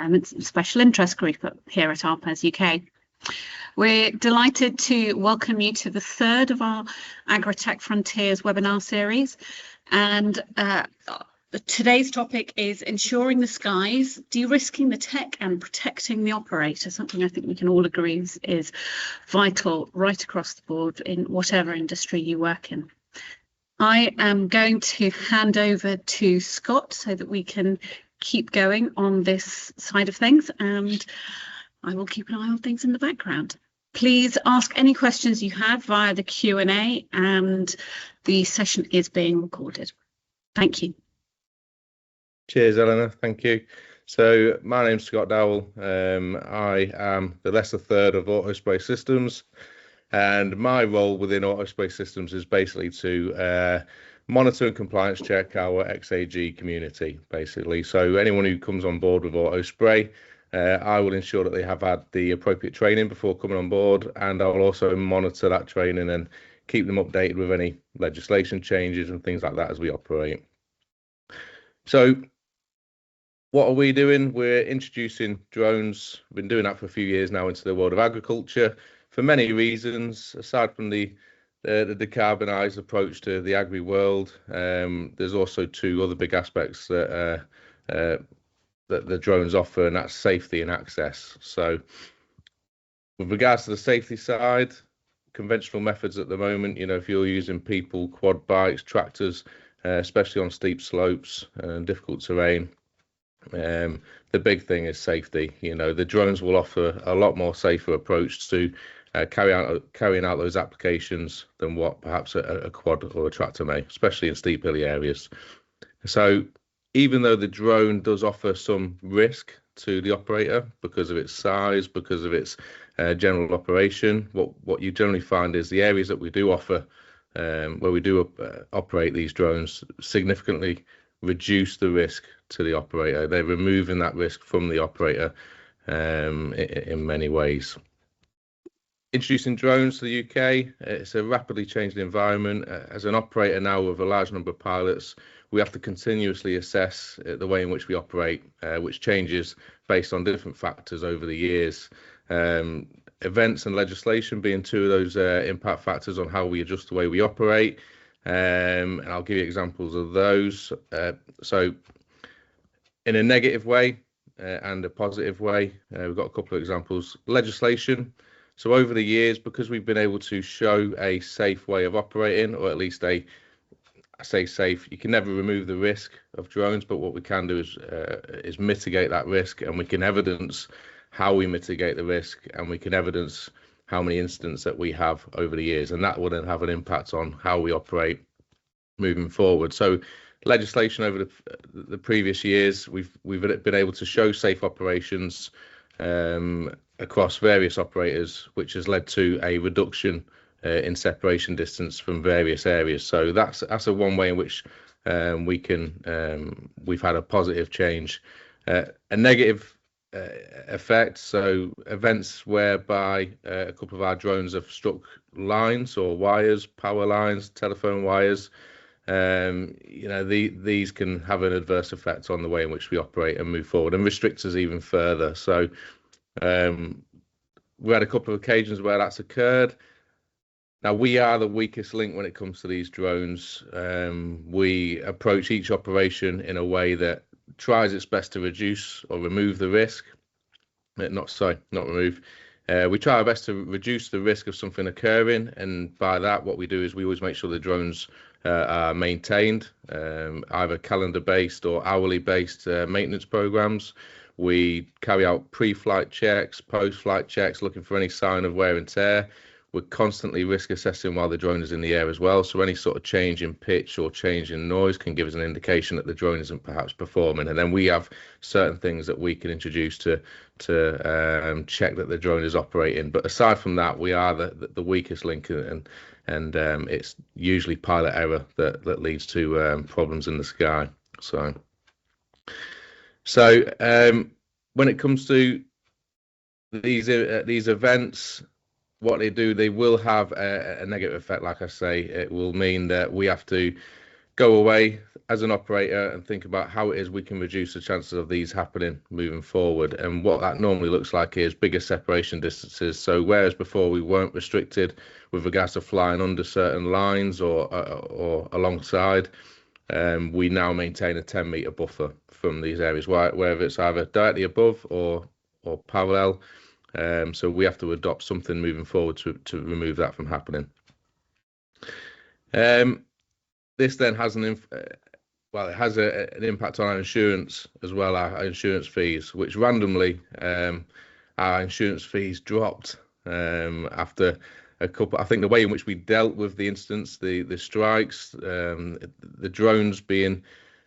Agri-Environment Special Interest Group here at ARPAS-UK. We're delighted to welcome you to the third of our Agri-Tech Frontiers webinar series, and today's topic is ensuring the skies, de-risking the tech and protecting the operator, something I think we can all agree is vital right across the board in whatever industry you work in. I am going to hand over to Scott so that we can keep going on this side of things, and I will keep an eye on things in the background. Please ask any questions you have via the Q&A, and the session is being recorded. Thank you. Cheers, Eleanor. Thank you. So my name's Scott Dowell. I am the lesser third of Auto-Spray Systems, and my role within Auto-Spray Systems is basically to monitor and compliance check our XAG community, basically. So anyone who comes on board with Auto-Spray, I will ensure that they have had the appropriate training before coming on board, and I'll also monitor that training and keep them updated with any legislation changes and things like that as we operate. So what are we doing? We're introducing drones. We've been doing that for a few years now into the world of agriculture for many reasons. Aside from the decarbonised approach to the agri world, there's also two other big aspects that the drones offer, and that's safety and access. So with regards to the safety side, conventional methods at the moment, you know, if you're using people, quad bikes, tractors, especially on steep slopes and difficult terrain, the big thing is safety. You know, the drones will offer a lot more safer approach to carrying out those applications than what perhaps a quad or a tractor may, especially in steep hilly areas. So even though the drone does offer some risk to the operator because of its size, because of its general operation, what you generally find is the areas that we do offer, where we do operate these drones, significantly reduce the risk to the operator. They're removing that risk from the operator in many ways. Introducing drones to the UK, it's a rapidly changing environment. As an operator now with a large number of pilots, we have to continuously assess the way in which we operate, which changes based on different factors over the years. Events and legislation being two of those impact factors on how we adjust the way we operate. And I'll give you examples of those. So in a negative way and a positive way, we've got a couple of examples. Legislation. So over the years, because we've been able to show a safe way of operating, or at least I say safe, you can never remove the risk of drones, but what we can do is mitigate that risk, and we can evidence how we mitigate the risk, and we can evidence how many incidents that we have over the years, and that will then have an impact on how we operate moving forward. So legislation over the previous years, we've been able to show safe operations across various operators, which has led to a reduction in separation distance from various areas. So that's a one way in which we've had a positive change. A negative effect, so events whereby a couple of our drones have struck lines or wires, power lines, telephone wires. You know, these can have an adverse effect on the way in which we operate and move forward, and restrict us even further. So we had a couple of occasions where that's occurred. Now, we are the weakest link when it comes to these drones. We approach each operation in a way that tries its best to reduce or remove the risk. Not remove. We try our best to reduce the risk of something occurring, and by that, what we do is we always make sure the drones are maintained, either calendar-based or hourly-based maintenance programs. We carry out pre-flight checks, post-flight checks, looking for any sign of wear and tear. we're constantly risk assessing while the drone is in the air as well. So any sort of change in pitch or change in noise can give us an indication that the drone isn't perhaps performing. And then we have certain things that we can introduce to check that the drone is operating. But aside from that, we are the weakest link, and it's usually pilot error that leads to problems in the sky. So when it comes to these events, what they do, they will have a negative effect. Like I say, it will mean that we have to go away as an operator and think about how it is we can reduce the chances of these happening moving forward. And what that normally looks like is bigger separation distances. So whereas before we weren't restricted with regards to flying under certain lines or alongside, we now maintain a 10-metre buffer from these areas, whether it's either directly above or parallel. So we have to adopt something moving forward to remove that from happening. This then has an impact on our insurance as well, our insurance fees, which randomly our insurance fees dropped after a couple. I think the way in which we dealt with the incidents, the strikes, the drones being,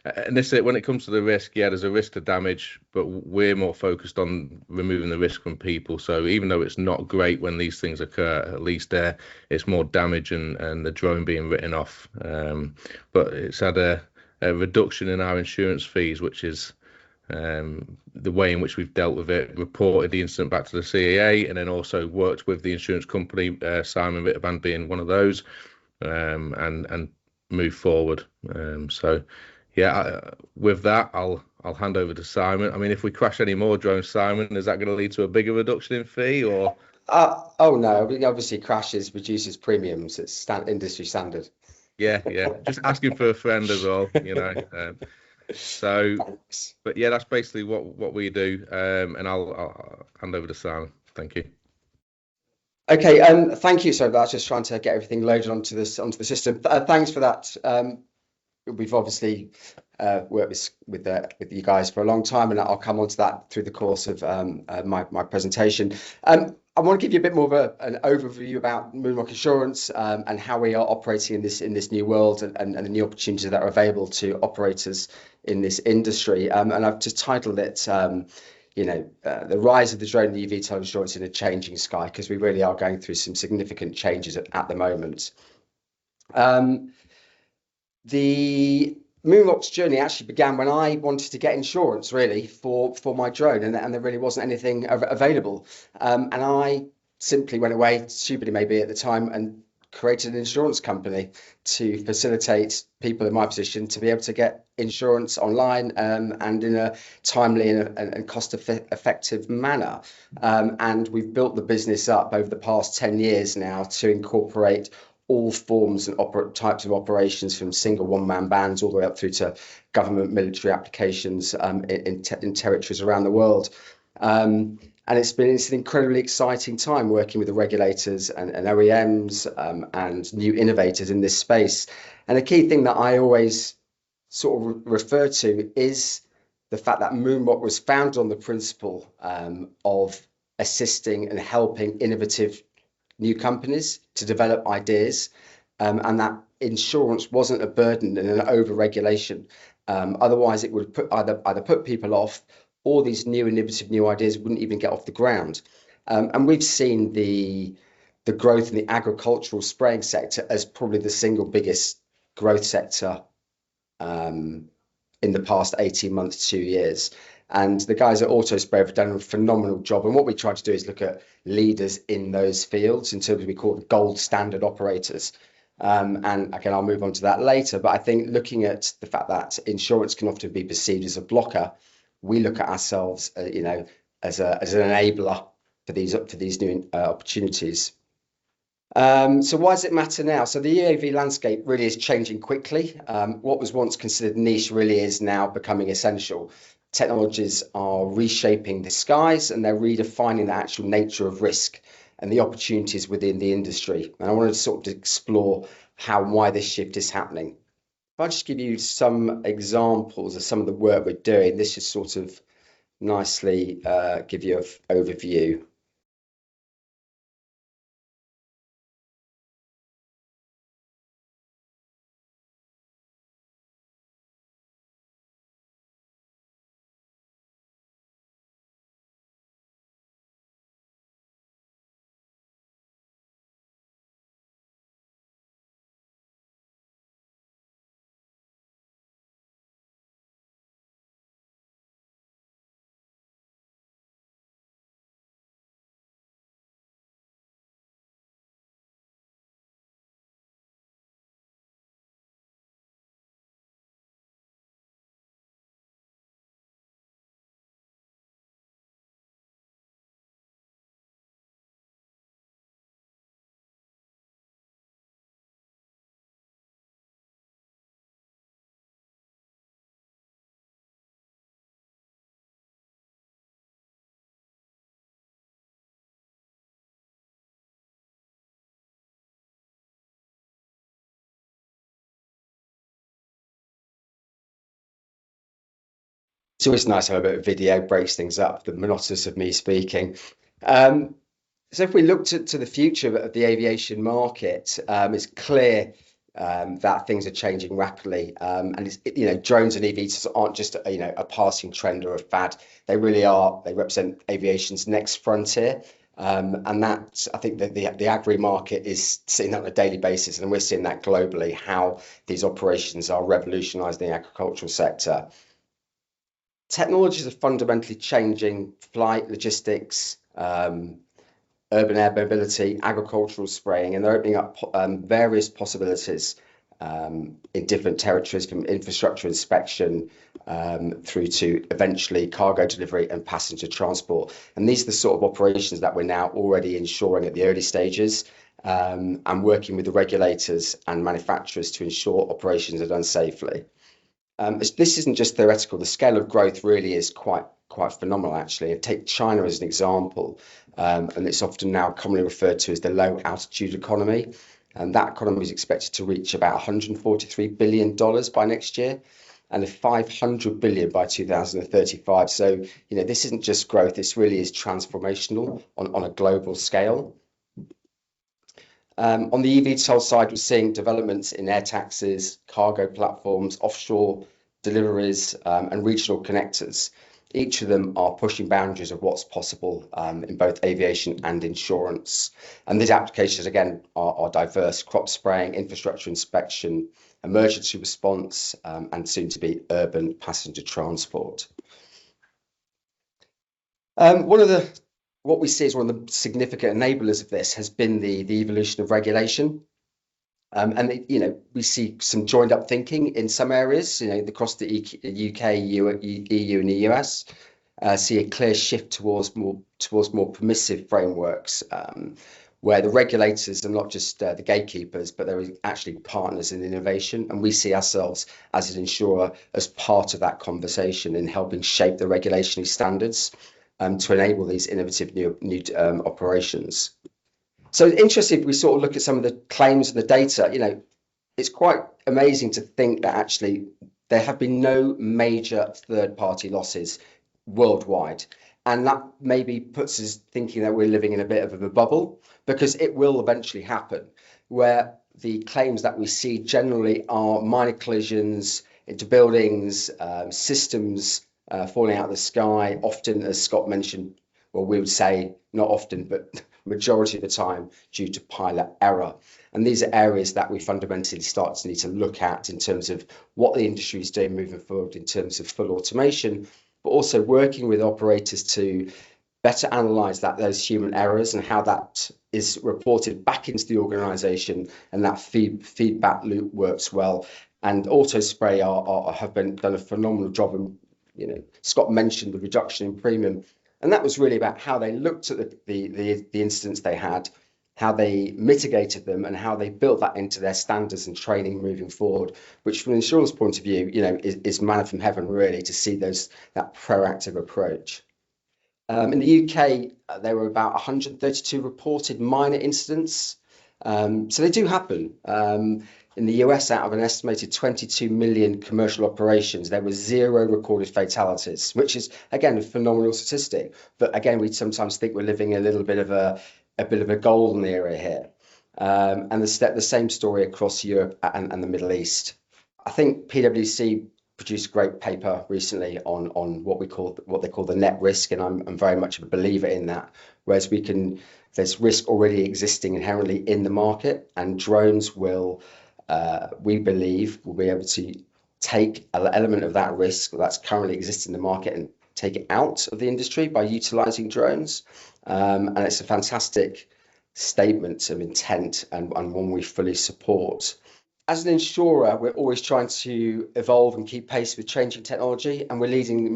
and this, when it comes to the risk, yeah, there's a risk to damage, but we're more focused on removing the risk from people. So even though it's not great when these things occur, at least it's more damage and the drone being written off. But it's had a reduction in our insurance fees, which is the way in which we've dealt with it, reported the incident back to the CAA, and then also worked with the insurance company, Simon Ritterband being one of those, and move forward. So yeah, with that, I'll hand over to Simon. I mean, if we crash any more drones, Simon, is that going to lead to a bigger reduction in fee, or? Oh no, obviously crashes reduces premiums. It's industry standard. Yeah. Just asking for a friend as well, So, Thanks. But yeah, that's basically what we do. And I'll hand over to Simon. Thank you. Okay, thank you. So that's just trying to get everything loaded onto the system. Thanks for that. We've obviously worked with you guys for a long time, and I'll come on to that through the course of my presentation. I want to give you a bit more of an overview about Moonrock Insurance and how we are operating in this new world and the new opportunities that are available to operators in this industry. And I've just titled it, the rise of the drone and the eVTOL insurance in a changing sky, because we really are going through some significant changes at the moment. The Moonrock's journey actually began when I wanted to get insurance, really, for my drone, and there really wasn't anything available. And I simply went away, stupidly maybe at the time, and created an insurance company to facilitate people in my position to be able to get insurance online and in a timely and cost-effective manner. And we've built the business up over the past 10 years now to incorporate all forms and types of operations, from single one-man bands all the way up through to government military applications in territories around the world. And it's an incredibly exciting time working with the regulators and OEMs and new innovators in this space. And a key thing that I always sort of refer to is the fact that Moonrock was founded on the principle of assisting and helping innovative new companies to develop ideas, and that insurance wasn't a burden and an over-regulation. Otherwise, it would either put people off, or these new innovative new ideas wouldn't even get off the ground. And we've seen the growth in the agricultural spraying sector as probably the single biggest growth sector in the past 18 months, 2 years. And the guys at Autospray have done a phenomenal job. And what we try to do is look at leaders in those fields in terms of, we call it gold standard operators. And again, I'll move on to that later. But I think looking at the fact that insurance can often be perceived as a blocker, we look at ourselves, as an enabler for these new opportunities. So why does it matter now? So the UAV landscape really is changing quickly. What was once considered niche really is now becoming essential. Technologies are reshaping the skies, and they're redefining the actual nature of risk and the opportunities within the industry. And I wanted to sort of explore why this shift is happening. If I just give you some examples of some of the work we're doing, this should sort of nicely give you an overview. It's always nice to have a bit of video, breaks things up, the monotonous of me speaking. So if we look to the future of the aviation market, it's clear that things are changing rapidly, and drones and eVTOLs aren't just a passing trend or a fad. They really are. They represent aviation's next frontier, and that, I think that the agri market is seeing that on a daily basis, and we're seeing that globally, how these operations are revolutionising the agricultural sector. Technologies are fundamentally changing flight, logistics, urban air mobility, agricultural spraying, and they're opening up various possibilities in different territories, from infrastructure inspection through to eventually cargo delivery and passenger transport. And these are the sort of operations that we're now already ensuring at the early stages, and working with the regulators and manufacturers to ensure operations are done safely. This isn't just theoretical. The scale of growth really is quite phenomenal, actually. Take China as an example, and it's often now commonly referred to as the low altitude economy, and that economy is expected to reach about $143 billion by next year, and $500 billion by 2035. So this isn't just growth, this really is transformational on a global scale. On the eVTOL side, we're seeing developments in air taxis, cargo platforms, offshore deliveries, and regional connectors. Each of them are pushing boundaries of what's possible in both aviation and insurance. And these applications, again, are diverse: crop spraying, infrastructure inspection, emergency response, and soon to be urban passenger transport. What we see as one of the significant enablers of this has been the evolution of regulation. We see some joined up thinking in some areas, across the UK, EU, and the US, see a clear shift towards more permissive frameworks, where the regulators are not just the gatekeepers, but they're actually partners in innovation. And we see ourselves as an insurer as part of that conversation in helping shape the regulatory standards to enable these innovative new operations. So interesting, if we sort of look at some of the claims and the data, it's quite amazing to think that actually there have been no major third-party losses worldwide. And that maybe puts us thinking that we're living in a bit of a bubble, because it will eventually happen, where the claims that we see generally are minor collisions into buildings, systems falling out of the sky, often, as Scott mentioned, well, we would say not often, but majority of the time due to pilot error. And these are areas that we fundamentally start to need to look at in terms of what the industry is doing moving forward in terms of full automation, but also working with operators to better analyse those human errors and how that is reported back into the organisation, and that feedback loop works well. And Autospray have done a phenomenal job. And Scott mentioned the reduction in premium. And that was really about how they looked at the incidents they had, how they mitigated them, and how they built that into their standards and training moving forward, which from an insurance point of view, is manna from heaven, really, to see that proactive approach. In the UK, there were about 132 reported minor incidents. So they do happen. In the US, out of an estimated 22 million commercial operations, there were 0 recorded fatalities, which is, again, a phenomenal statistic. But again, we sometimes think we're living a little bit of a golden era here. And the same story across Europe and the Middle East. I think PwC produced a great paper recently on what they call the net risk, and I'm very much a believer in that. Whereas there's risk already existing inherently in the market, and drones will. We believe we'll be able to take an element of that risk that's currently existing in the market and take it out of the industry by utilising drones. And it's a fantastic statement of intent, and one we fully support. As an insurer, we're always trying to evolve and keep pace with changing technology, and we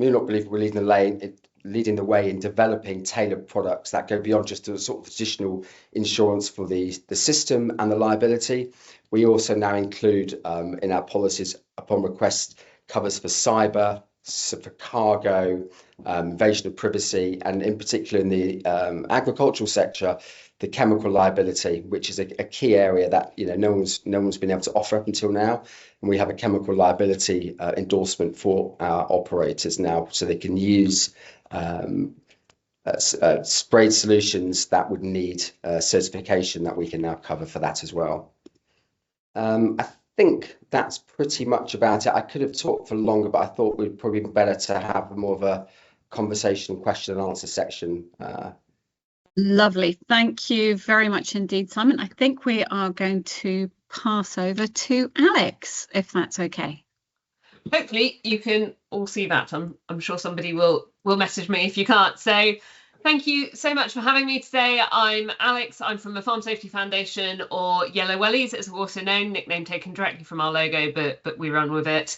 not believe we're leading the way in developing tailored products that go beyond just the sort of traditional insurance for the system and the liability. We also now include in our policies, upon request, covers for cyber, so for cargo, invasion of privacy, and in particular in the agricultural sector, the chemical liability, which is a key area that no one's been able to offer up until now. And we have a chemical liability endorsement for our operators now, so they can use sprayed solutions that would need certification that we can now cover for that as well. I think that's pretty much about it. I could have talked for longer, but I thought we'd probably be better to have more of a conversation, question and answer section. Lovely. Thank you very much indeed, Simon. I think we are going to pass over to Alex, if that's okay. Hopefully you can all see that. I'm sure somebody will message me if you can't. So thank you so much for having me today. I'm Alex. I'm from the Farm Safety Foundation, or Yellow Wellies, as we're also known, nickname taken directly from our logo, but we run with it.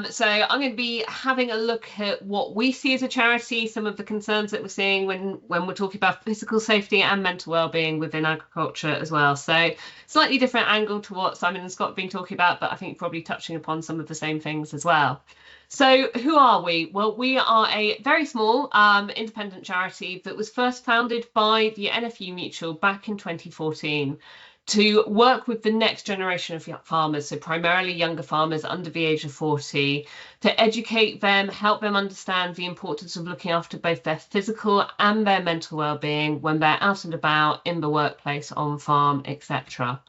So I'm going to be having a look at what we see as a charity, some of the concerns that we're seeing when we're talking about physical safety and mental wellbeing within agriculture as well. So slightly different angle to what Simon and Scott have been talking about, but I think probably touching upon some of the same things as well. So who are we? Well, we are a very small independent charity that was first founded by the NFU Mutual back in 2014 to work with the next generation of farmers, so primarily younger farmers under the age of 40, to educate them, help them understand the importance of looking after both their physical and their mental well-being when they're out and about in the workplace, on farm, etc.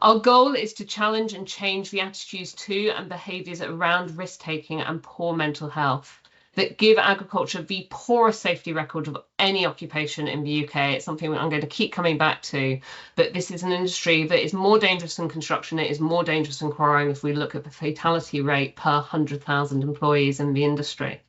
Our goal is to challenge and change the attitudes to and behaviours around risk-taking and poor mental health that give agriculture the poorest safety record of any occupation in the UK. It's something I'm going to keep coming back to, but this is an industry that is more dangerous than construction. It is more dangerous than quarrying if we look at the fatality rate per 100,000 employees in the industry.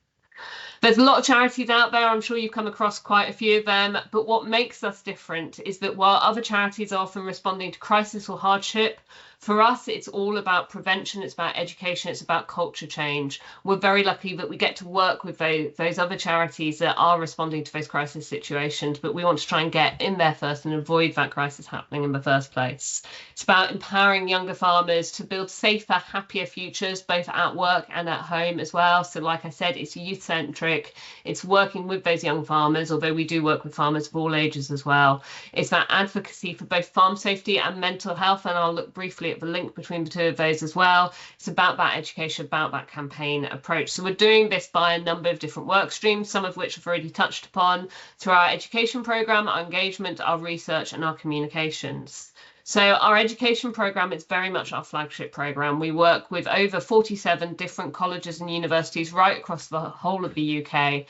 There's a lot of charities out there. I'm sure you've come across quite a few of them. But what makes us different is that while other charities are often responding to crisis or hardship, for us, it's all about prevention, it's about education, it's about culture change. We're very lucky that we get to work with those other charities that are responding to those crisis situations, but we want to try and get in there first and avoid that crisis happening in the first place. It's about empowering younger farmers to build safer, happier futures, both at work and at home as well. So like I said, it's youth-centric. It's working with those young farmers, although we do work with farmers of all ages as well. It's that advocacy for both farm safety and mental health, and I'll look briefly at the link between the two of those as well. It's about that education, about that campaign approach. So we're doing this by a number of different work streams, some of which I've already touched upon through our education programme, our engagement, our research and our communications. So our education programme is very much our flagship programme. We work with over 47 different colleges and universities right across the whole of the UK.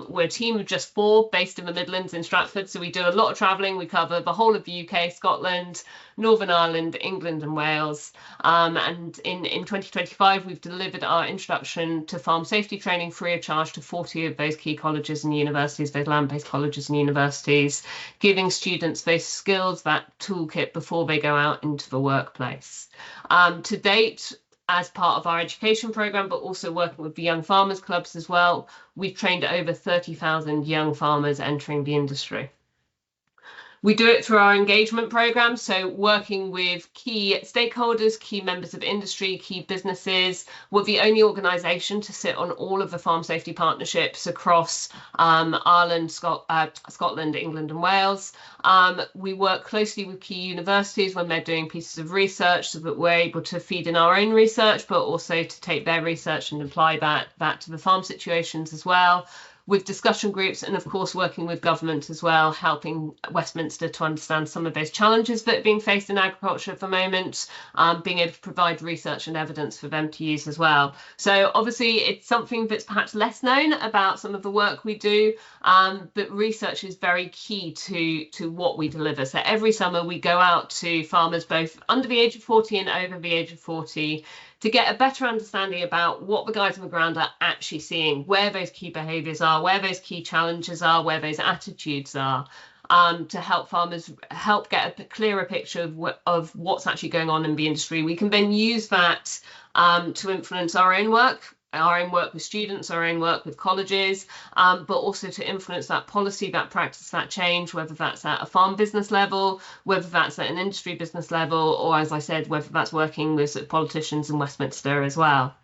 We're a team of just 4 based in the Midlands in Stratford. So we do a lot of travelling. We cover the whole of the UK, Scotland, Northern Ireland, England and Wales. And in 2025, we've delivered our introduction to farm safety training free of charge to 40 of those key colleges and universities, those land-based colleges and universities, giving students those skills, that toolkit before they go out into the workplace. To date, as part of our education programme, but also working with the Young Farmers Clubs as well, we've trained over 30,000 young farmers entering the industry. We do it through our engagement programme, so working with key stakeholders, key members of industry, key businesses. We're the only organisation to sit on all of the farm safety partnerships across Ireland, Scotland, England and Wales. We work closely with key universities when they're doing pieces of research so that we're able to feed in our own research, but also to take their research and apply that to the farm situations as well, with discussion groups and of course working with government as well, helping Westminster to understand some of those challenges that are being faced in agriculture at the moment, being able to provide research and evidence for them to use as well. So obviously it's something that's perhaps less known about some of the work we do, but research is very key to what we deliver. So every summer we go out to farmers both under the age of 40 and over the age of 40 to get a better understanding about what the guys on the ground are actually seeing, where those key behaviours are, where those key challenges are, where those attitudes are, to help farmers get a clearer picture of what's actually going on in the industry. We can then use that to influence our own work with students, our own work with colleges, but also to influence that policy, that practice, that change, whether that's at a farm business level, whether that's at an industry business level, or as I said, whether that's working with politicians in Westminster as well.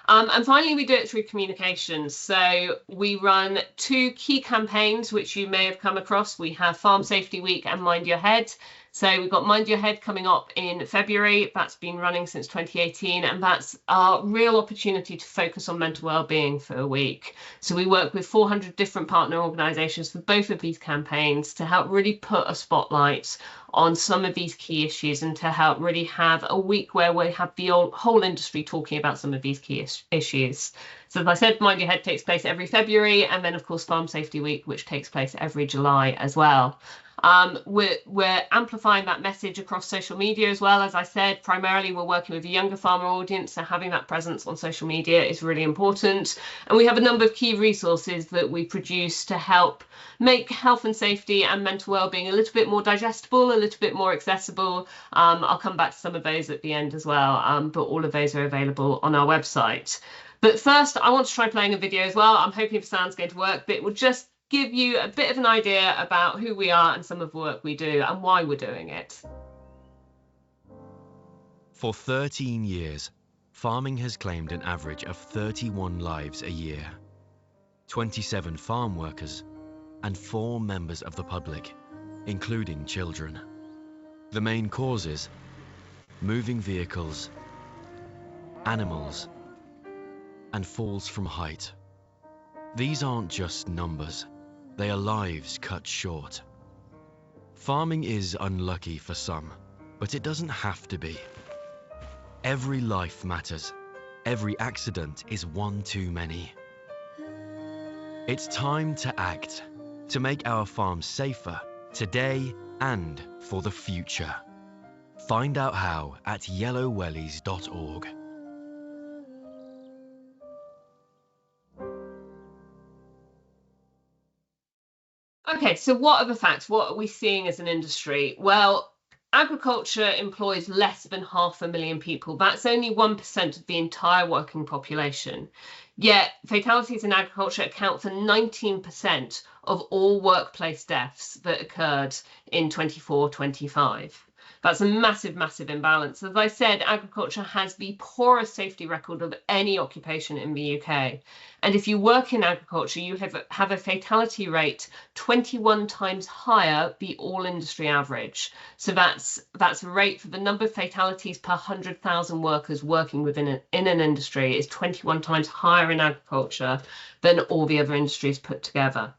And finally, we do it through communications. So we run 2 key campaigns, which you may have come across. We have Farm Safety Week and Mind Your Head. So we've got Mind Your Head coming up in February. That's been running since 2018, and that's our real opportunity to focus on mental well-being for a week. So we work with 400 different partner organisations for both of these campaigns to help really put a spotlight on some of these key issues and to help really have a week where we have the whole industry talking about some of these key issues. So as I said, Mind Your Head takes place every February, and then of course Farm Safety Week, which takes place every July as well. We're amplifying that message across social media as well. As I said, primarily we're working with a younger farmer audience, so having that presence on social media is really important. And we have a number of key resources that we produce to help make health and safety and mental well-being a little bit more digestible, a little bit more accessible. I'll come back to some of those at the end as well, but all of those are available on our website. But first, I want to try playing a video as well. I'm hoping the sound's going to work, but it will just give you a bit of an idea about who we are and some of the work we do and why we're doing it. For 13 years, farming has claimed an average of 31 lives a year, 27 farm workers, and 4 members of the public, including children. The main causes: moving vehicles, animals, and falls from height. These aren't just numbers. They are lives cut short. Farming is unlucky for some, but it doesn't have to be. Every life matters. Every accident is one too many. It's time to act, to make our farms safer, today and for the future. Find out how at yellowwellies.org. Okay, so what are the facts? What are we seeing as an industry? Well, agriculture employs less than 500,000 people. That's only 1% of the entire working population. Yet fatalities in agriculture account for 19% of all workplace deaths that occurred in 24-25. That's a massive, massive imbalance. As I said, agriculture has the poorest safety record of any occupation in the UK. And if you work in agriculture, you have a fatality rate 21 times higher the all industry average. So that's a rate for the number of fatalities per 100,000 workers working within in an industry is 21 times higher in agriculture than all the other industries put together.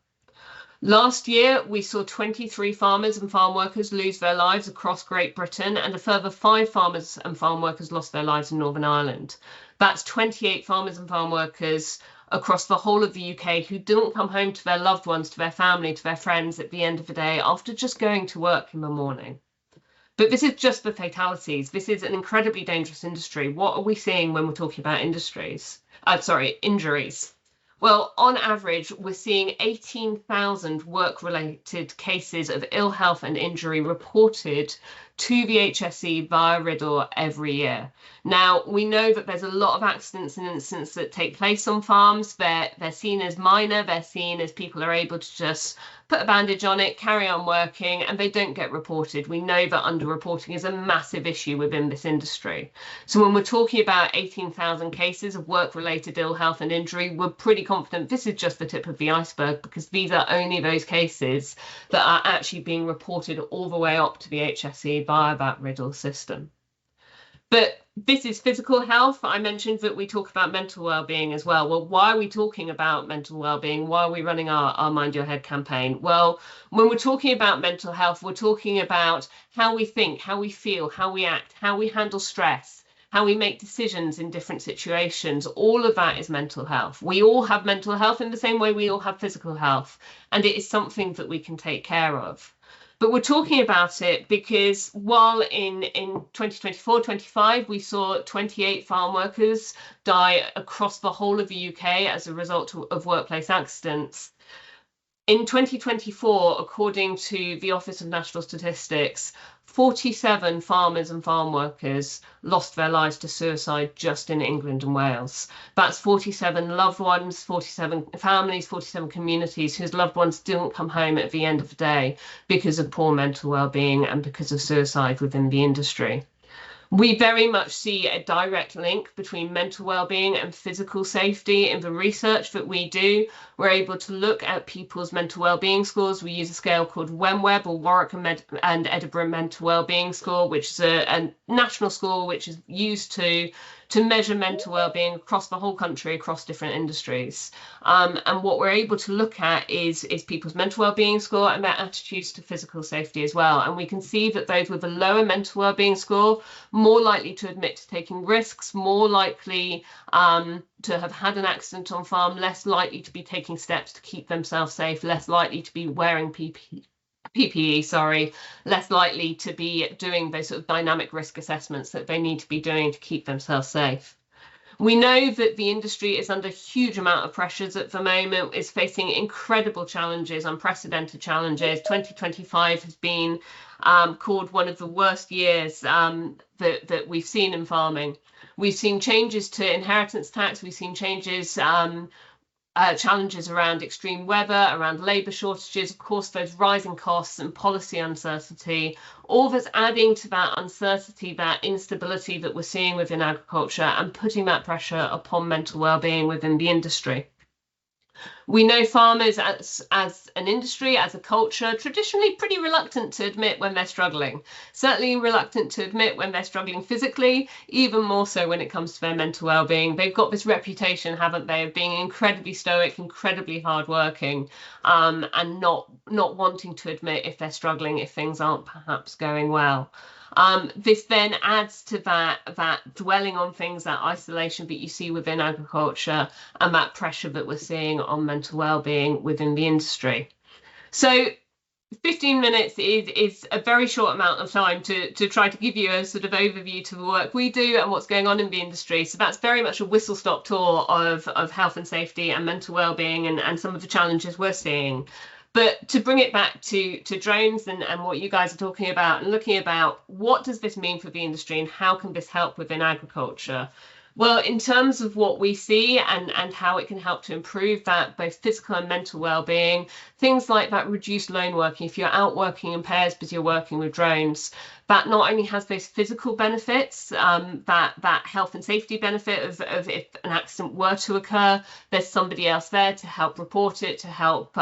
Last year, we saw 23 farmers and farm workers lose their lives across Great Britain, and a further 5 farmers and farm workers lost their lives in Northern Ireland. That's 28 farmers and farm workers across the whole of the UK who didn't come home to their loved ones, to their family, to their friends at the end of the day after just going to work in the morning. But this is just the fatalities. This is an incredibly dangerous industry. What are we seeing when we're talking about injuries? Well, on average, we're seeing 18,000 work-related cases of ill health and injury reported to the HSE via Riddle every year. Now, we know that there's a lot of accidents and incidents that take place on farms. They're seen as minor, they're seen as people are able to just put a bandage on it, carry on working, and they don't get reported. We know that underreporting is a massive issue within this industry. So when we're talking about 18,000 cases of work-related ill health and injury, we're pretty confident this is just the tip of the iceberg, because these are only those cases that are actually being reported all the way up to the HSE via that Riddle system. But this is physical health. I mentioned that we talk about mental well-being as well. Well, why are we talking about mental well-being? Why are we running our Mind Your Head campaign? Well, when we're talking about mental health, we're talking about how we think, how we feel, how we act, how we handle stress, how we make decisions in different situations. All of that is mental health. We all have mental health in the same way we all have physical health, and it is something that we can take care of. But we're talking about it because while in 2024-25, we saw 28 farm workers die across the whole of the UK as a result of workplace accidents. In 2024, according to the Office of National Statistics, 47 farmers and farm workers lost their lives to suicide just in England and Wales. That's 47 loved ones, 47 families, 47 communities whose loved ones didn't come home at the end of the day because of poor mental well-being and because of suicide within the industry. We very much see a direct link between mental well-being and physical safety in the research that we do. We're able to look at people's mental well-being scores. We use a scale called WEMWEB, or Warwick and Edinburgh Mental Well-being Score, which is a national score which is used to measure mental well-being across the whole country, across different industries. And what we're able to look at is people's mental well-being score and their attitudes to physical safety as well. And we can see that those with a lower mental well-being score, more likely to admit to taking risks, more likely to have had an accident on farm, less likely to be taking steps to keep themselves safe, less likely to be wearing PPE, less likely to be doing those sort of dynamic risk assessments that they need to be doing to keep themselves safe. We know that the industry is under a huge amount of pressures at the moment, is facing incredible challenges, unprecedented challenges. 2025 has been called one of the worst years that we've seen in farming. We've seen changes to inheritance tax, we've seen changes challenges around extreme weather, around labour shortages, of course, those rising costs and policy uncertainty, all that's adding to that uncertainty, that instability that we're seeing within agriculture and putting that pressure upon mental well-being within the industry. We know farmers as an industry, as a culture, traditionally pretty reluctant to admit when they're struggling. Certainly reluctant to admit when they're struggling physically, even more so when it comes to their mental well-being. They've got this reputation, haven't they, of being incredibly stoic, incredibly hardworking, and not wanting to admit if they're struggling, if things aren't perhaps going well. This then adds to that dwelling on things, that isolation that you see within agriculture, and that pressure that we're seeing on mental well-being within the industry. So 15 minutes is a very short amount of time to try to give you a sort of overview to the work we do and what's going on in the industry. So that's very much a whistle-stop tour of health and safety and mental well-being and some of the challenges we're seeing. But to bring it back to drones and what you guys are talking about and looking about, what does this mean for the industry and how can this help within agriculture? Well, in terms of what we see and how it can help to improve that both physical and mental well-being, things like that reduced lone working. If you're out working in pairs because you're working with drones, that not only has those physical benefits, that health and safety benefit of if an accident were to occur, there's somebody else there to help report it, to help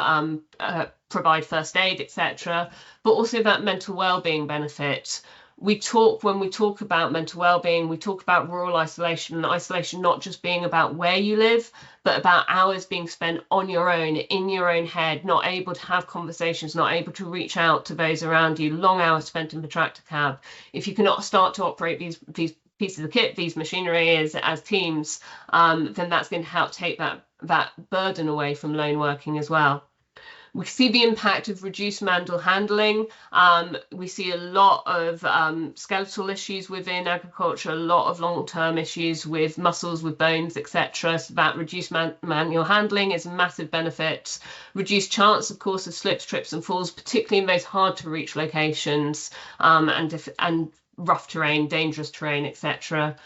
provide first aid, etc., but also that mental well-being benefit. When we talk about mental well-being, we talk about rural isolation, and isolation not just being about where you live, but about hours being spent on your own, in your own head, not able to have conversations, not able to reach out to those around you, long hours spent in the tractor cab. If you cannot start to operate these pieces of kit, these machinery as teams, then that's going to help take that burden away from lone working as well. We see the impact of reduced manual handling. We see a lot of skeletal issues within agriculture, a lot of long-term issues with muscles, with bones, etc. So that reduced manual handling is a massive benefit. Reduced chance, of course, of slips, trips and falls, particularly in those hard-to-reach locations and rough terrain, dangerous terrain, etc.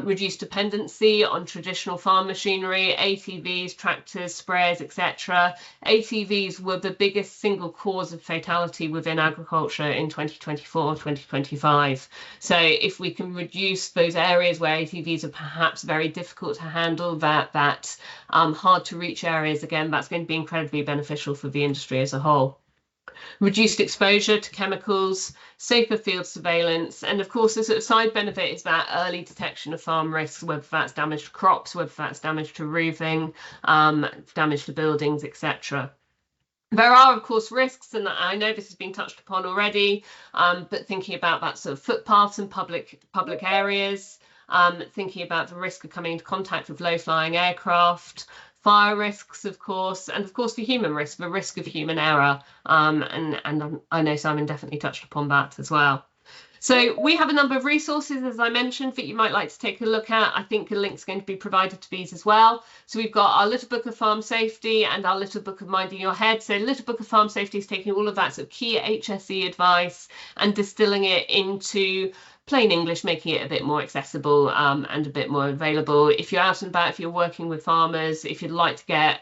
Reduced dependency on traditional farm machinery, ATVs, tractors, sprayers, etc. ATVs were the biggest single cause of fatality within agriculture in 2024-2025. So if we can reduce those areas where ATVs are perhaps very difficult to handle, that hard to reach areas, again, that's going to be incredibly beneficial for the industry as a whole. Reduced exposure to chemicals, safer field surveillance, and of course the sort of side benefit is that early detection of farm risks, whether that's damage to crops, whether that's damage to roofing, damage to buildings, etc. There are, of course, risks, and I know this has been touched upon already, but thinking about that sort of footpaths and public areas, thinking about the risk of coming into contact with low-flying aircraft, fire risks, of course, and of course the human risk, the risk of human error, and I know Simon definitely touched upon that as well. So we have a number of resources, as I mentioned, that you might like to take a look at. I think a link's going to be provided to these as well. So we've got our little book of farm safety and our little book of minding your head. So little book of farm safety is taking all of that sort of key HSE advice and distilling it into plain English, making it a bit more accessible and a bit more available. If you're out and about, if you're working with farmers, if you'd like to get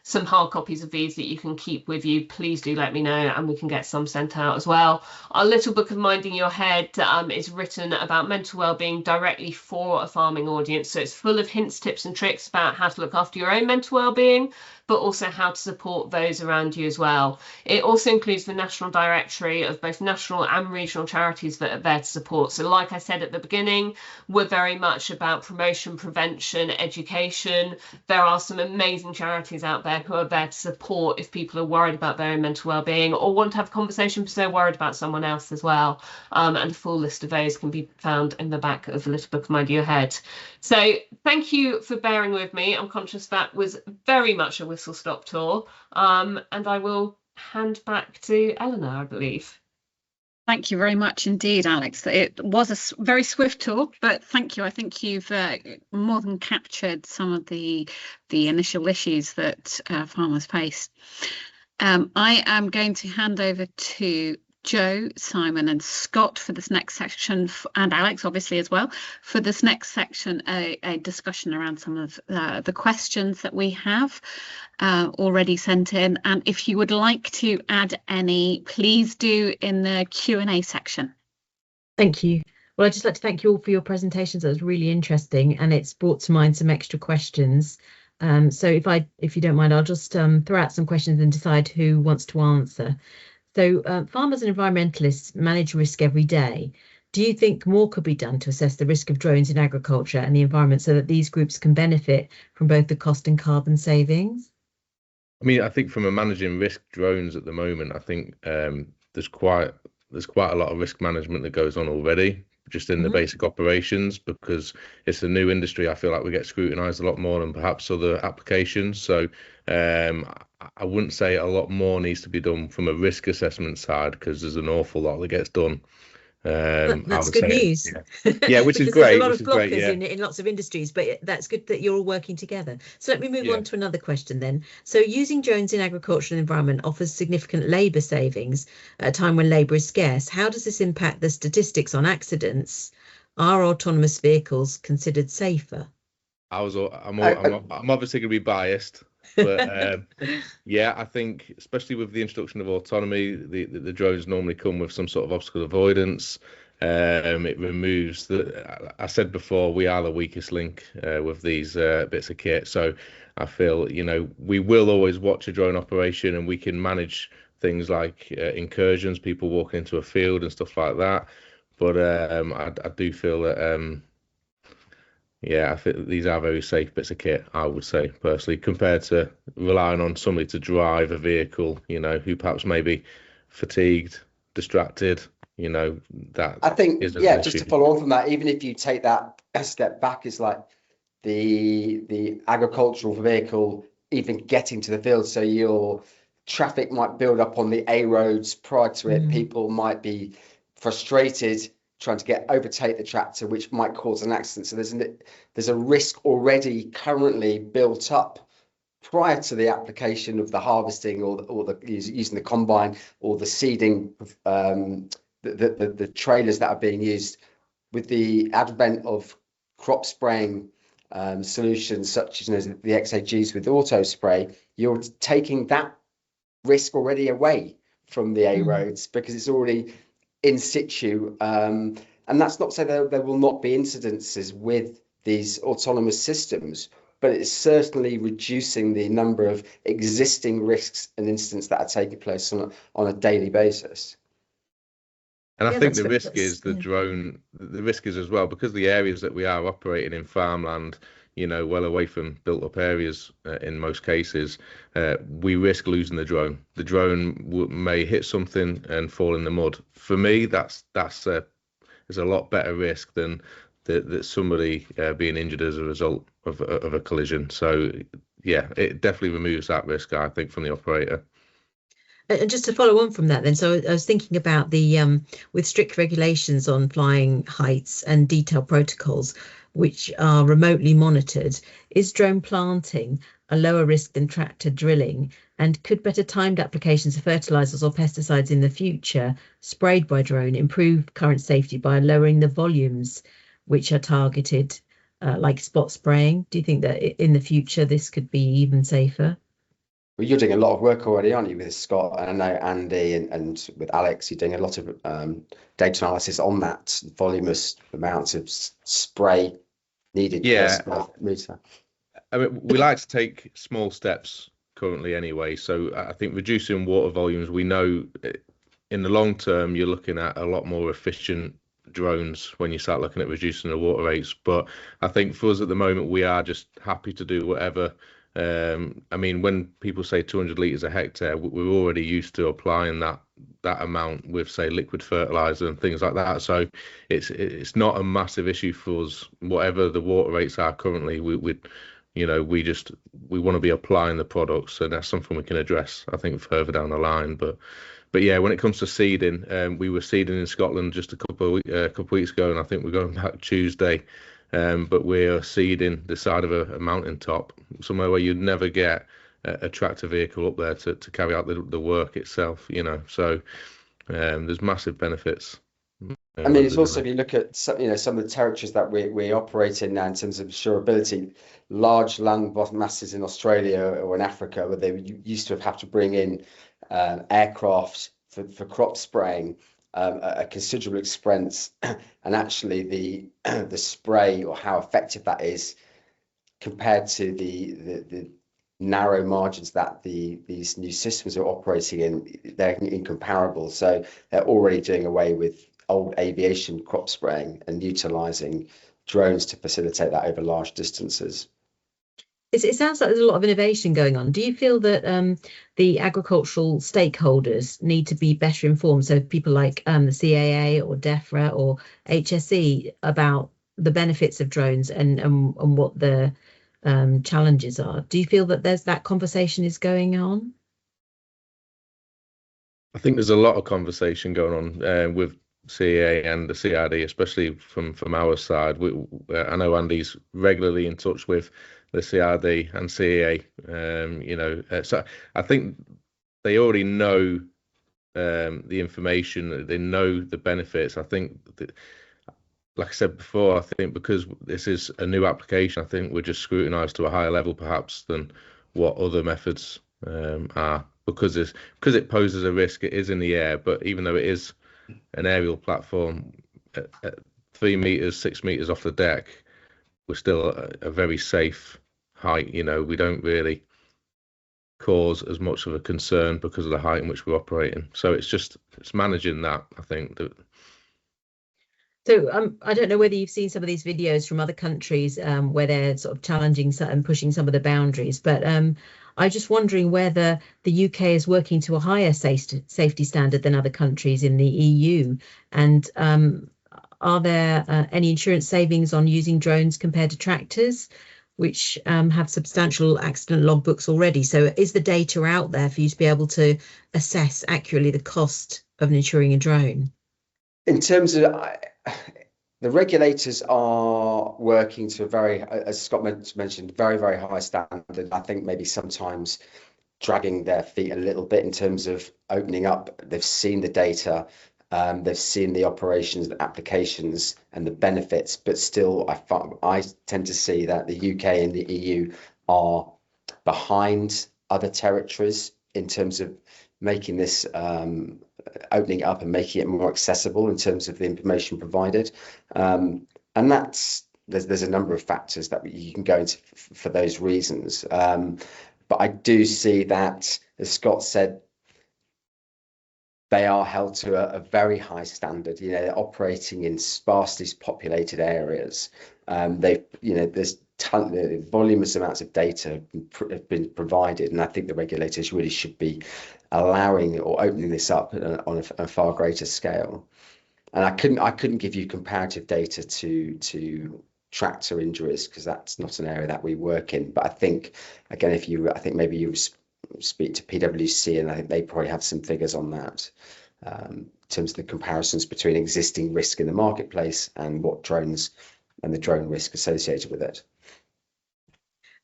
some hard copies of these that you can keep with you, please do let me know, and we can get some sent out as well. Our little book of Minding Your Head is written about mental well-being directly for a farming audience, so it's full of hints, tips and tricks about how to look after your own mental well-being, but also how to support those around you as well. It also includes the national directory of both national and regional charities that are there to support. So like I said at the beginning, we're very much about promotion, prevention, education. There are some amazing charities out there who are there to support if people are worried about their own mental well-being or want to have a conversation because they're worried about someone else as well. And a full list of those can be found in the back of the little book of Mind Your Head. So thank you for bearing with me. I'm conscious that was very much a whistle-stop tour, and I will hand back to Eleanor, I believe. Thank you very much indeed, Alex. It was a very swift talk, but thank you. I think you've more than captured some of the initial issues that farmers face. I am going to hand over to Joe, Simon and Scott for this next section, and Alex obviously as well, for this next section, a discussion around some of the questions that we have already sent in. And if you would like to add any, please do in the Q&A section. Thank you. Well, I'd just like to thank you all for your presentations. That was really interesting, and it's brought to mind some extra questions. So if you don't mind, I'll just throw out some questions and decide who wants to answer. So farmers and environmentalists manage risk every day. Do you think more could be done to assess the risk of drones in agriculture and the environment so that these groups can benefit from both the cost and carbon savings? I mean, I think from a managing risk drones at the moment, I think there's quite a lot of risk management that goes on already, just in the basic operations, because it's a new industry. I feel like we get scrutinised a lot more than perhaps other applications. So I wouldn't say a lot more needs to be done from a risk assessment side, because there's an awful lot that gets done. That's good news. Yeah, which is There's great. a lot of blockers in lots of industries, but that's good that you're all working together. So let me move on to another question then. So using drones in agriculture and environment offers significant labour savings at a time when labour is scarce. How does this impact the statistics on accidents? Are autonomous vehicles considered safer? I'm obviously going to be biased, but yeah, I think especially with the introduction of autonomy, the drones normally come with some sort of obstacle avoidance. It removes I said before, we are the weakest link with these bits of kit. So I feel, we will always watch a drone operation and we can manage things like incursions, people walking into a field and stuff like that. But I do feel that I think these are very safe bits of kit, I would say, personally, compared to relying on somebody to drive a vehicle, who perhaps may be fatigued, distracted, that I think, is just to follow on from that, even if you take that a step back, it's like the agricultural vehicle even getting to the field. So your traffic might build up on the A roads prior to it. People might be frustrated trying to overtake the tractor, which might cause an accident. So there's a risk already currently built up prior to the application of the harvesting or the using the combine or the seeding, the trailers that are being used. With the advent of crop spraying solutions such as the XAGs with auto spray, you're taking that risk already away from the A roads because it's already in situ, and that's not to say there will not be incidences with these autonomous systems, but it's certainly reducing the number of existing risks and incidents that are taking place on a daily basis. And I think the risk is the drone. The risk is as well because the areas that we are operating in farmland, well away from built-up areas in most cases, we risk losing the drone. The drone may hit something and fall in the mud. For me, that's a lot better risk than that somebody being injured as a result of a collision. So yeah, it definitely removes that risk, I think, from the operator. And just to follow on from that then, so I was thinking about the with strict regulations on flying heights and detailed protocols which are remotely monitored, is drone planting a lower risk than tractor drilling? And could better timed applications of fertilizers or pesticides in the future sprayed by drone improve current safety by lowering the volumes which are targeted, like spot spraying? Do you think that in the future this could be even safer? Well, you're doing a lot of work already, aren't you, with Scott? And I know Andy and with Alex, you're doing a lot of data analysis on that voluminous amounts of spray needed per square meter. I mean, we like to take small steps currently anyway. So I think reducing water volumes, we know in the long term, you're looking at a lot more efficient drones when you start looking at reducing the water rates. But I think for us at the moment, we are just happy to do whatever. I mean, when people say 200 litres a hectare, we're already used to applying that amount with, say, liquid fertilizer and things like that. So it's not a massive issue for us. Whatever the water rates are currently, we want to be applying the products, and that's something we can address, I think, further down the line. But yeah, when it comes to seeding, we were seeding in Scotland just a couple of weeks ago, and I think we're going back Tuesday. But we're seeding the side of a mountain top, somewhere where you'd never get a tractor vehicle up there to carry out the work itself, So there's massive benefits. I mean, it's also, if you look at some of the territories that we operate in now in terms of insurability, large land masses in Australia or in Africa, where they used to have to bring in aircraft for crop spraying. A considerable expense, and actually the spray, or how effective that is compared to the narrow margins that these new systems are operating in, they're incomparable. So they're already doing away with old aviation crop spraying and utilizing drones to facilitate that over large distances. It sounds like there's a lot of innovation going on. Do you feel that the agricultural stakeholders need to be better informed? So people like the CAA or DEFRA or HSE about the benefits of drones and what the challenges are. Do you feel that that conversation is going on? I think there's a lot of conversation going on with CAA and the CRD, especially from our side. I know Andy's regularly in touch with the CRD and CAA, so I think they already know the information, they know the benefits. I think like I said before, I think because this is a new application, I think we're just scrutinised to a higher level perhaps than what other methods are, because it poses a risk. It is in the air, but even though it is an aerial platform at 3 meters, 6 meters off the deck, we're still a very safe height. We don't really cause as much of a concern because of the height in which we're operating. So it's managing that, I think. So I don't know whether you've seen some of these videos from other countries where they're sort of challenging and pushing some of the boundaries, but I'm just wondering whether the UK is working to a higher safety standard than other countries in the EU, and are there any insurance savings on using drones compared to tractors, which have substantial accident logbooks already? So is the data out there for you to be able to assess accurately the cost of insuring a drone? In terms of the regulators are working to a very, as Scott mentioned, very, very high standard. I think maybe sometimes dragging their feet a little bit in terms of opening up. They've seen the data, they've seen the operations, the applications and the benefits, but still I tend to see that the UK and the EU are behind other territories in terms of making this opening up and making it more accessible in terms of the information provided, and there's a number of factors that you can go into for those reasons, but I do see that, as Scott said, they are held to a very high standard. They're operating in sparsely populated areas. There's voluminous amounts of data have been provided, and I think the regulators really should be allowing or opening this up on a far greater scale. And I couldn't give you comparative data to tractor injuries, because that's not an area that we work in. But I think, again, I think maybe you speak to PwC, and I think they probably have some figures on that in terms of the comparisons between existing risk in the marketplace and what drones and the drone risk associated with it.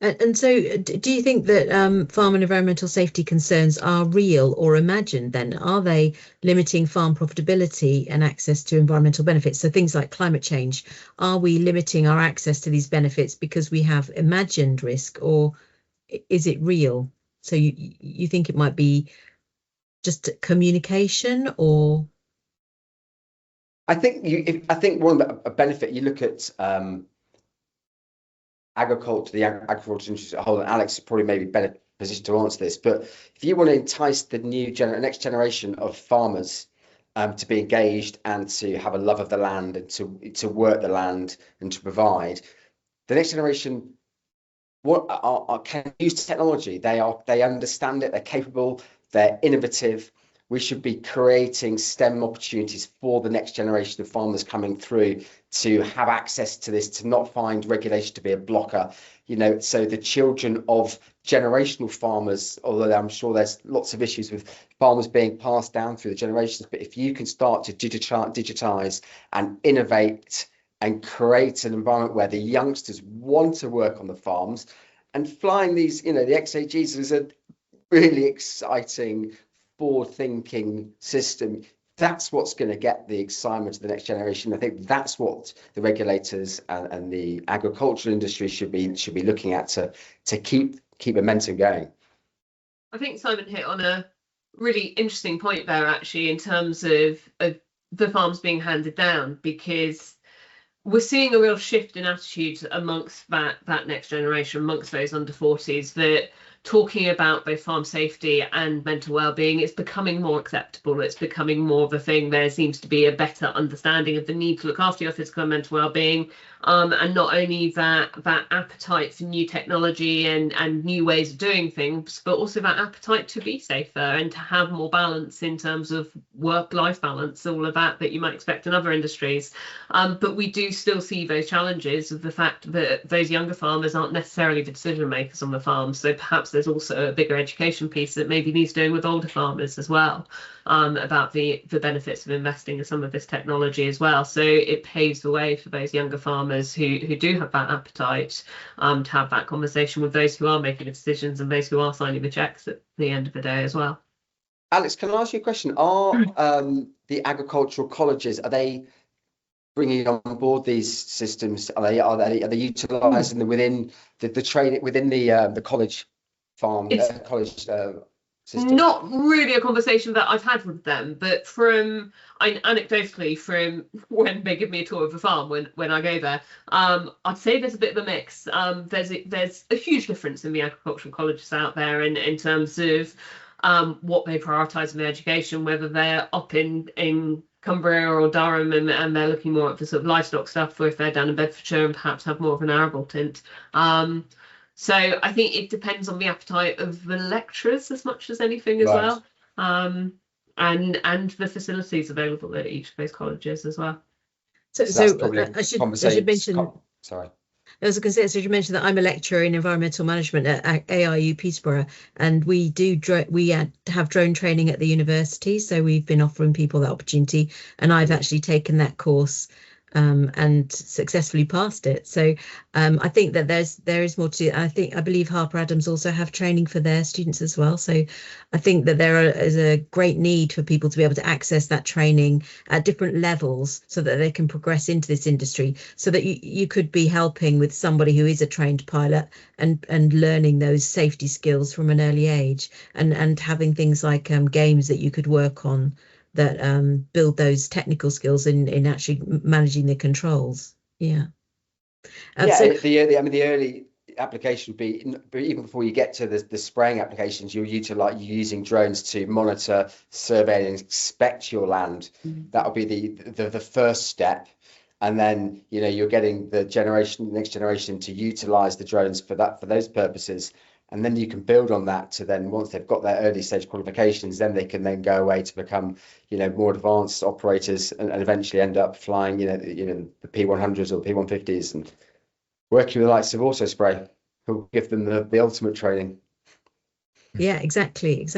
And so do you think that farm and environmental safety concerns are real or imagined then? Are they limiting farm profitability and access to environmental benefits? So things like climate change, are we limiting our access to these benefits because we have imagined risk, or is it real? So you think it might be just communication, or? I think one of the benefit, you look at agriculture, the agriculture industry as a whole, and Alex is probably maybe better positioned to answer this, but if you want to entice the next generation of farmers to be engaged and to have a love of the land and to work the land and to provide, the next generation can use technology. They understand it, they're capable, they're innovative. We should be creating STEM opportunities for the next generation of farmers coming through to have access to this, to not find regulation to be a blocker. So the children of generational farmers, although I'm sure there's lots of issues with farmers being passed down through the generations, but if you can start to digitize and innovate and create an environment where the youngsters want to work on the farms, and flying these, the XAGs is a really exciting, forward-thinking system. That's what's going to get the excitement of the next generation. I think that's what the regulators and the agricultural industry should be looking at to keep momentum going. I think Simon hit on a really interesting point there, actually, in terms of the farms being handed down, because we're seeing a real shift in attitudes amongst that next generation, amongst those under 40s, that talking about both farm safety and mental well-being is becoming more acceptable. It's becoming more of a thing. There seems to be a better understanding of the need to look after your physical and mental well-being, and not only that appetite for new technology and new ways of doing things, but also that appetite to be safer and to have more balance in terms of work-life balance, all of that you might expect in other industries. But we do still see those challenges of the fact that those younger farmers aren't necessarily the decision makers on the farm. So perhaps there's also a bigger education piece that maybe needs doing with older farmers as well, about the benefits of investing in some of this technology as well. So it paves the way for those younger farmers who do have that appetite to have that conversation with those who are making the decisions and those who are signing the checks at the end of the day as well. Alex, can I ask you a question? Are the agricultural colleges, are they bringing on board these systems? Are they utilising them within the training, within the college farm, college system? Not really a conversation that I've had with them, but anecdotally from when they give me a tour of the farm when I go there, I'd say there's a bit of a mix. There's a huge difference in the agricultural colleges out there in terms of what they prioritise in their education, whether they're up in Cumbria or Durham and they're looking more at the sort of livestock stuff, or if they're down in Bedfordshire and perhaps have more of an arable tint. So I think it depends on the appetite of the lecturers as much as anything as well, and the facilities available at each of those colleges as well. So I should mention. Sorry. I was going to say, so you mentioned that I'm a lecturer in environmental management at ARU Peterborough, and we have drone training at the university. So we've been offering people that opportunity, and I've actually taken that course and successfully passed it. So I think that there is more to it. I believe Harper Adams also have training for their students as well. So I think that there is a great need for people to be able to access that training at different levels so that they can progress into this industry, so that you could be helping with somebody who is a trained pilot and learning those safety skills from an early age, and having things like games that you could work on that build those technical skills in actually managing the controls. The early application would be, even before you get to the spraying applications, you're using drones to monitor, survey and inspect your land. That will be the first step, and then you're getting the next generation to utilize the drones for those purposes. And then you can build on that to then, once they've got their early stage qualifications, then they can then go away to become, more advanced operators and eventually end up flying, the P100s or P150s and working with the likes of Autospray, who'll give them the ultimate training. Yeah, exactly.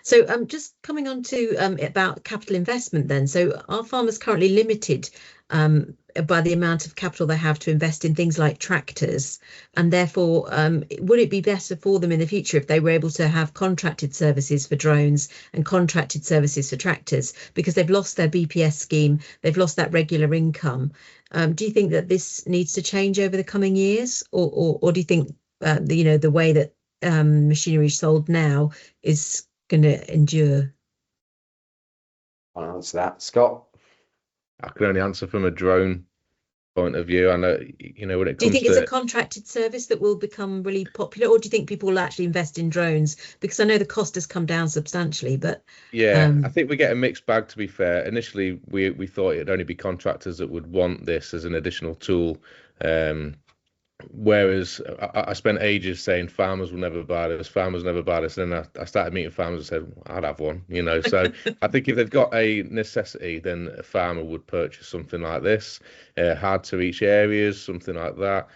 So just coming on to about capital investment then. So are farmers currently limited by the amount of capital they have to invest in things like tractors, and therefore would it be better for them in the future if they were able to have contracted services for drones and contracted services for tractors, because they've lost their BPS scheme, they've lost that regular income? Do you think that this needs to change over the coming years, or do you think the way that machinery sold now is going to endure? I'll answer that, Scott. I can only answer from a drone point of view. I know, you know, when it Do you comes think it's to a contracted service that will become really popular, or do you think people will actually invest in drones? Because I know the cost has come down substantially, but yeah, I think we get a mixed bag, to be fair. Initially, we thought it'd only be contractors that would want this as an additional tool. Whereas I spent ages saying farmers will never buy this, farmers never buy this. And then I started meeting farmers and said, I'd have one, you know. So I think if they've got a necessity, then a farmer would purchase something like this, hard to reach areas, something like that.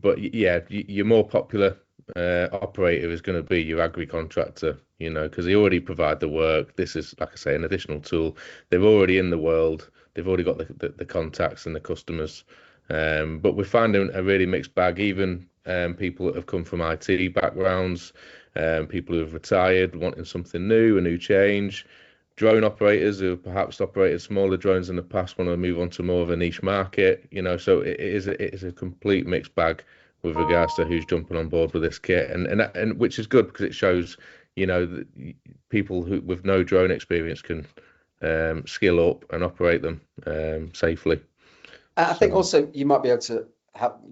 But yeah, your more popular operator is going to be your agri contractor, you know, because they already provide the work. This is, like I say, an additional tool. They're already in the world. They've already got the contacts and the customers. But we're finding a really mixed bag, even people that have come from IT backgrounds, people who have retired wanting something new, a new change, drone operators who have perhaps operated smaller drones in the past want to move on to more of a niche market, you know. So it is a complete mixed bag with regards to who's jumping on board with this kit, and which is good because it shows, you know, that people who with no drone experience can skill up and operate them safely. I think also you might be able to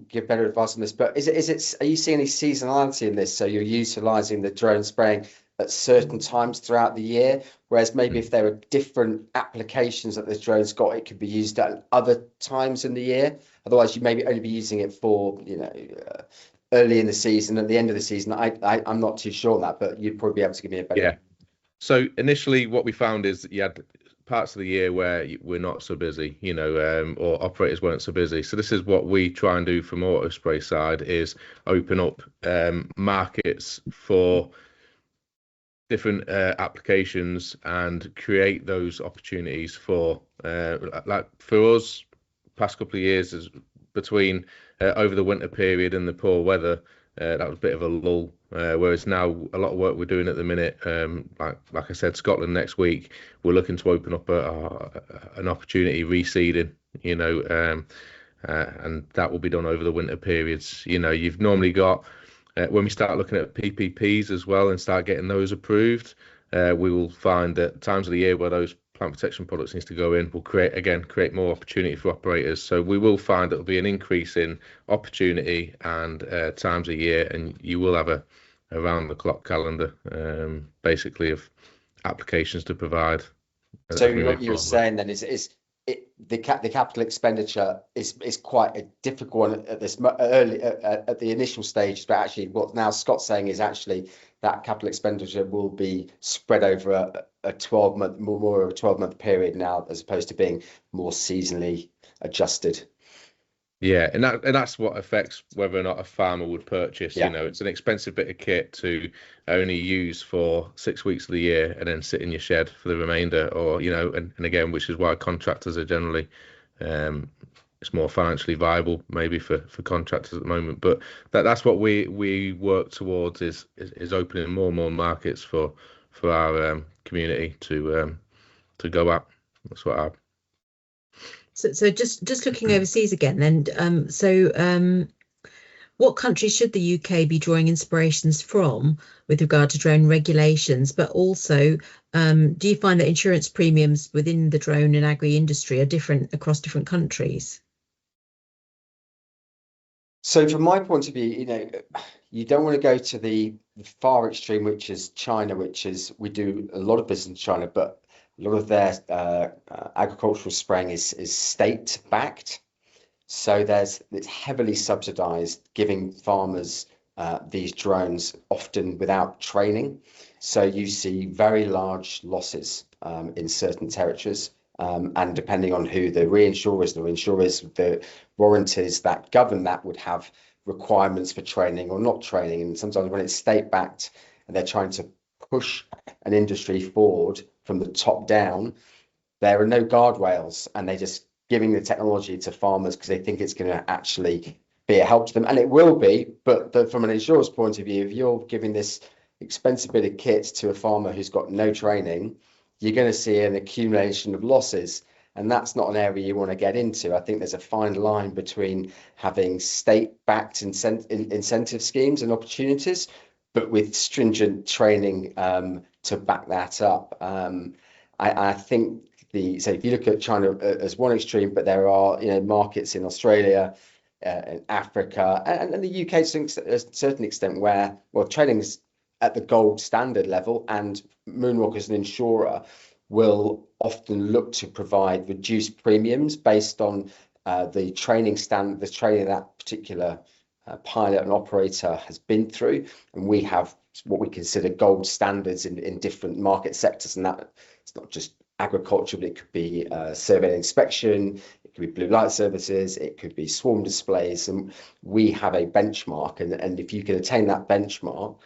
give better advice on this, but are you seeing any seasonality in this? So you're utilising the drone spraying at certain times throughout the year, whereas maybe if there are different applications that the drone's got, it could be used at other times in the year. Otherwise, you maybe only be using it for, you know, early in the season, at the end of the season. I'm not too sure on that, but you'd probably be able to give me a better. Yeah. So initially, what we found is that you had parts of the year where we're not so busy, you know, or operators weren't so busy. So this is what we try and do from auto spray side, is open up markets for different applications and create those opportunities for like for us. Past couple of years is between over the winter period and the poor weather. That was a bit of a lull, whereas now a lot of work we're doing at the minute, like I said, Scotland next week, we're looking to open up an opportunity reseeding, you know, and that will be done over the winter periods. You know, you've normally got, when we start looking at PPPs as well and start getting those approved, we will find that times of the year where those plant protection products needs to go in will create more opportunity for operators. So we will find that there'll be an increase in opportunity and times a year, and you will have a around the clock calendar basically of applications to provide. So what you're saying then is the capital expenditure is quite a difficult one at this early at the initial stage, but actually what now Scott's saying is actually that capital expenditure will be spread over a 12-month, more of a 12-month period now, as opposed to being more seasonally adjusted. Yeah, and that's what affects whether or not a farmer would purchase. Yeah. You know, it's an expensive bit of kit to only use for 6 weeks of the year and then sit in your shed for the remainder, or, you know, and again, which is why contractors are generally, it's more financially viable maybe for contractors at the moment. But that's what we work towards is opening more and more markets for our community to go at. That's what I. So just looking overseas again, then, what countries should the UK be drawing inspirations from with regard to drone regulations? But also, do you find that insurance premiums within the drone and agri industry are different across different countries? So from my point of view, you know, you don't want to go to the far extreme, which is China, we do a lot of business in China, but a lot of their agricultural spraying is state backed. So it's heavily subsidized, giving farmers these drones often without training. So you see very large losses in certain territories. And depending on who the reinsurers, the warranties that govern that would have requirements for training or not training. And sometimes when it's state backed and they're trying to push an industry forward from the top down, there are no guardrails, and they're just giving the technology to farmers because they think it's going to actually be a help to them, and it will be. But from an insurer's point of view, if you're giving this expensive bit of kit to a farmer who's got no training, you're going to see an accumulation of losses. And that's not an area you want to get into. I think there's a fine line between having state-backed incentive schemes and opportunities, but with stringent training to back that up. I think so if you look at China as one extreme, but there are markets in Australia, in Africa, and the UK to a certain extent where training is at the gold standard level, and Moonrock as an insurer will often look to provide reduced premiums based on the training that particular pilot and operator has been through. And we have what we consider gold standards in different market sectors, and that it's not just agriculture, but it could be survey and inspection, it could be blue light services, it could be swarm displays, and we have a benchmark, and if you can attain that benchmark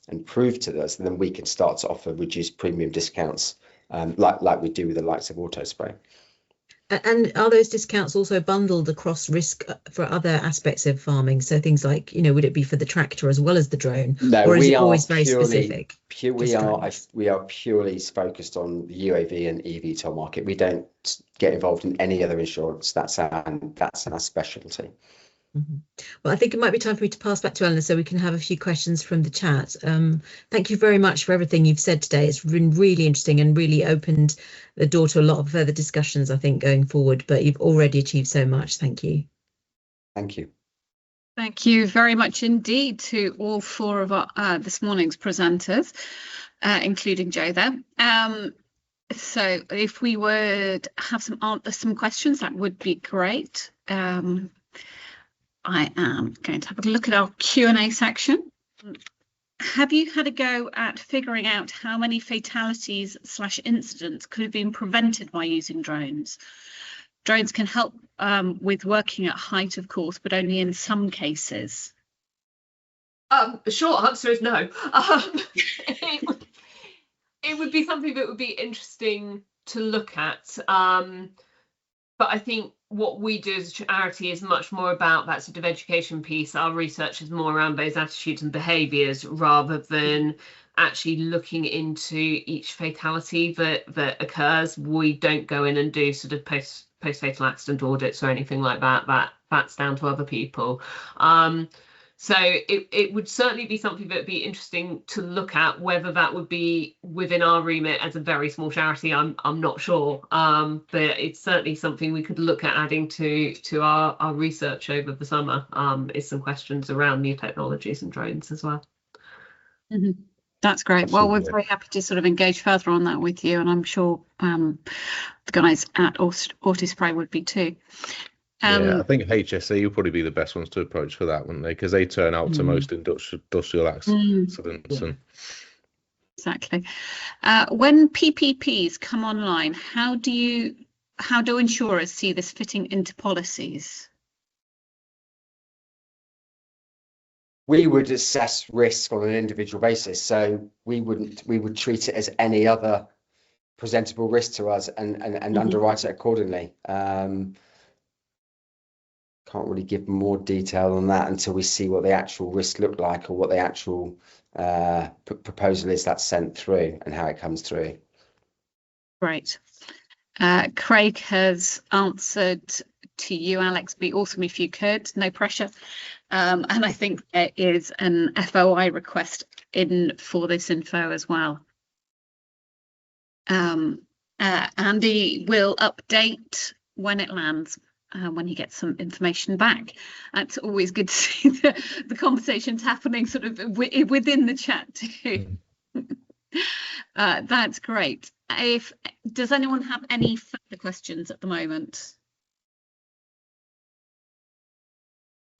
and prove to us, then we can start to offer reduced premium discounts, like we do with the likes of auto spray. And are those discounts also bundled across risk for other aspects of farming? So things like, would it be for the tractor as well as the drone? No, or is we it are always very purely, specific? We are purely focused on the UAV and eVTOL market. We don't get involved in any other insurance. That's our specialty. Mm-hmm. Well, I think it might be time for me to pass back to Eleanor so we can have a few questions from the chat. Thank you very much for everything you've said today. It's been really interesting and really opened the door to a lot of further discussions, I think, going forward. But you've already achieved so much. Thank you. Thank you. Thank you very much indeed to all four of our this morning's presenters, including Joe there. So if we would have some questions, that would be great. I am going to have a look at our Q&A section. Have you had a go at figuring out how many fatalities/incidents could have been prevented by using drones? Drones can help with working at height, of course, but only in some cases. The short answer is no. It would be something that would be interesting to look at. But I think what we do as a charity is much more about that sort of education piece. Our research is more around those attitudes and behaviours rather than actually looking into each fatality that occurs. We don't go in and do sort of post-fatal accident audits or anything like that. That's down to other people. So it would certainly be something that would be interesting to look at. Whether that would be within our remit as a very small charity, I'm not sure. But it's certainly something we could look at adding to our research over the summer. Is some questions around new technologies and drones as well. Mm-hmm. That's great. Well, we're very happy to sort of engage further on that with you, and I'm sure the guys at Autospray would be too. Yeah, I think HSE will probably be the best ones to approach for that, wouldn't they? Because they turn out to most industrial accidents. And... Exactly. When PPPs come online, how do insurers see this fitting into policies? We would assess risk on an individual basis, so we would treat it as any other presentable risk to us and underwrite it accordingly. Can't really give more detail on that until we see what the actual risk look like, or what the actual proposal is that's sent through and how it comes through. Great. Craig has answered to you, Alex. Be awesome if you could, no pressure. And I think there is an FOI request in for this info as well. Andy will update when it lands. When he gets some information back. It's always good to see the conversations happening sort of within the chat too. That's great. Does anyone have any further questions at the moment?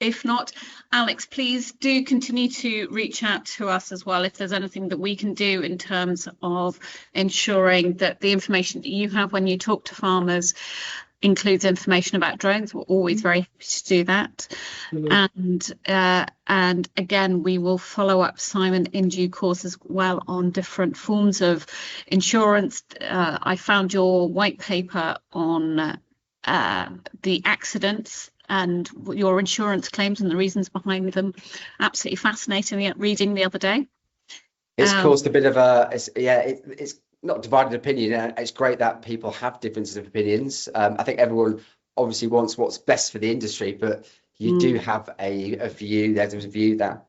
If not, Alex, please do continue to reach out to us as well if there's anything that we can do in terms of ensuring that the information that you have when you talk to farmers includes information about drones. We're always very happy to do that. And again, we will follow up, Simon, in due course as well on different forms of insurance. I found your white paper on the accidents and your insurance claims and the reasons behind them. Absolutely fascinating reading the other day. It's caused a bit of it's not divided opinion. It's great that people have differences of opinions. I think everyone obviously wants what's best for the industry, but you do have a view. There's a view that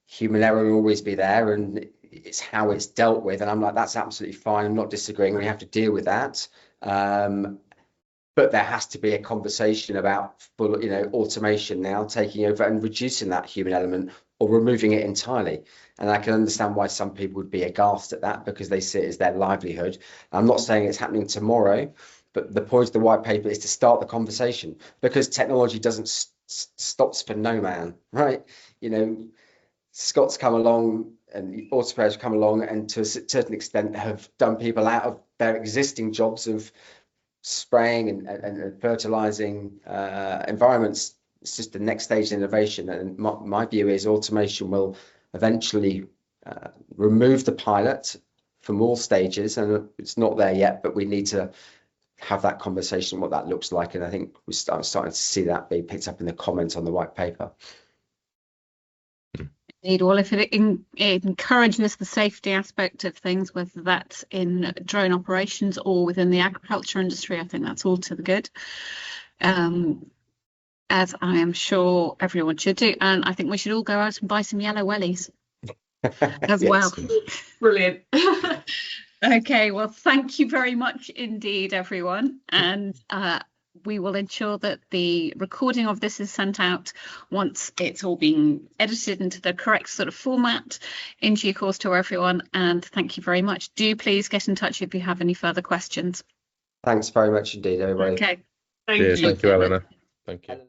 human error will always be there, and it's how it's dealt with. And I'm like, that's absolutely fine. I'm not disagreeing. We have to deal with that. But there has to be a conversation about full, automation now taking over and reducing that human element or removing it entirely. And I can understand why some people would be aghast at that, because they see it as their livelihood. I'm not saying it's happening tomorrow, but the point of the white paper is to start the conversation, because technology doesn't stops for no man, right? Scott's come along and auto sprayers have come along, and to a certain extent have done people out of their existing jobs of spraying and fertilizing environments. It's just the next stage of innovation, and my view is automation will eventually remove the pilot from all stages, and it's not there yet, but we need to have that conversation what that looks like, and I think we're starting to see that being picked up in the comments on the white paper. Indeed. Well, if it encourages the safety aspect of things, whether that's in drone operations or within the agriculture industry, I think that's all to the good, as I am sure everyone should do. And I think we should all go out and buy some yellow wellies as well. Brilliant. Okay, well, thank you very much indeed, everyone. And we will ensure that the recording of this is sent out once it's all been edited into the correct sort of format in due course to everyone. And thank you very much. Do please get in touch if you have any further questions. Thanks very much indeed, everybody. Okay. Thank you. Thank you, Eleanor. Thank you.